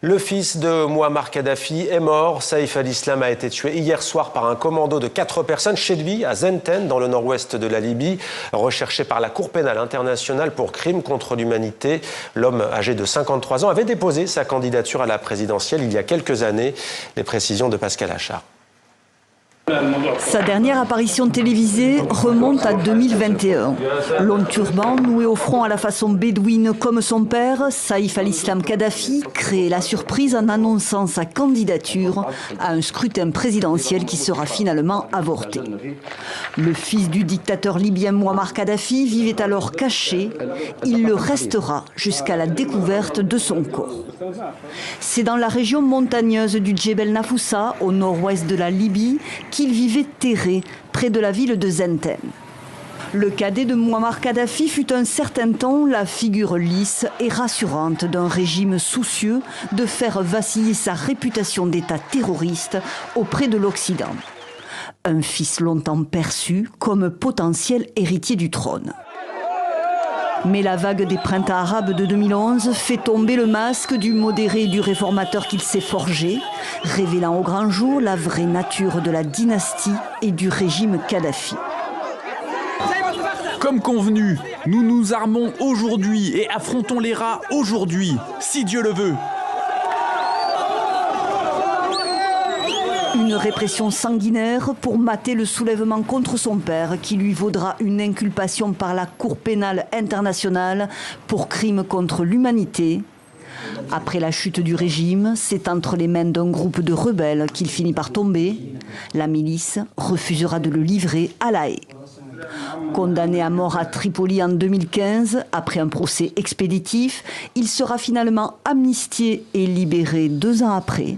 Le fils de Mouammar Kadhafi est mort. Saïf al-Islam a été tué hier soir par un commando de 4 personnes chez lui à Zenten, dans le nord-ouest de la Libye. Recherché par la Cour pénale internationale pour crimes contre l'humanité, l'homme âgé de 53 ans avait déposé sa candidature à la présidentielle il y a quelques années. Les précisions de Pascal Achard. Sa dernière apparition télévisée remonte à 2021. Long turban, noué au front à la façon bédouine comme son père, Saïf al-Islam Kadhafi crée la surprise en annonçant sa candidature à un scrutin présidentiel qui sera finalement avorté. Le fils du dictateur libyen Mouammar Kadhafi vivait alors caché. Il le restera jusqu'à la découverte de son corps. C'est dans la région montagneuse du Djebel Nafoussa, au nord-ouest de la Libye, qu'il vivait terré près de la ville de Zenten. Le cadet de Mouammar Kadhafi fut un certain temps la figure lisse et rassurante d'un régime soucieux de faire vaciller sa réputation d'État terroriste auprès de l'Occident. Un fils longtemps perçu comme potentiel héritier du trône. Mais la vague des printemps arabes de 2011 fait tomber le masque du modéré et du réformateur qu'il s'est forgé, révélant au grand jour la vraie nature de la dynastie et du régime Kadhafi. Comme convenu, nous nous armons aujourd'hui et affrontons les rats aujourd'hui, si Dieu le veut. Une répression sanguinaire pour mater le soulèvement contre son père qui lui vaudra une inculpation par la Cour pénale internationale pour crimes contre l'humanité. Après la chute du régime, c'est entre les mains d'un groupe de rebelles qu'il finit par tomber. La milice refusera de le livrer à La Haye. Condamné à mort à Tripoli en 2015, après un procès expéditif, il sera finalement amnistié et libéré 2 ans après.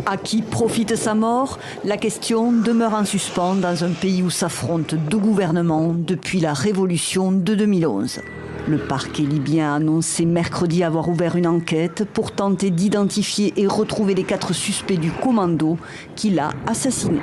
À qui profite sa mort? La question demeure en suspens dans un pays où s'affrontent 2 gouvernements depuis la révolution de 2011. Le parquet libyen a annoncé mercredi avoir ouvert une enquête pour tenter d'identifier et retrouver les 4 suspects du commando qui l'a assassiné.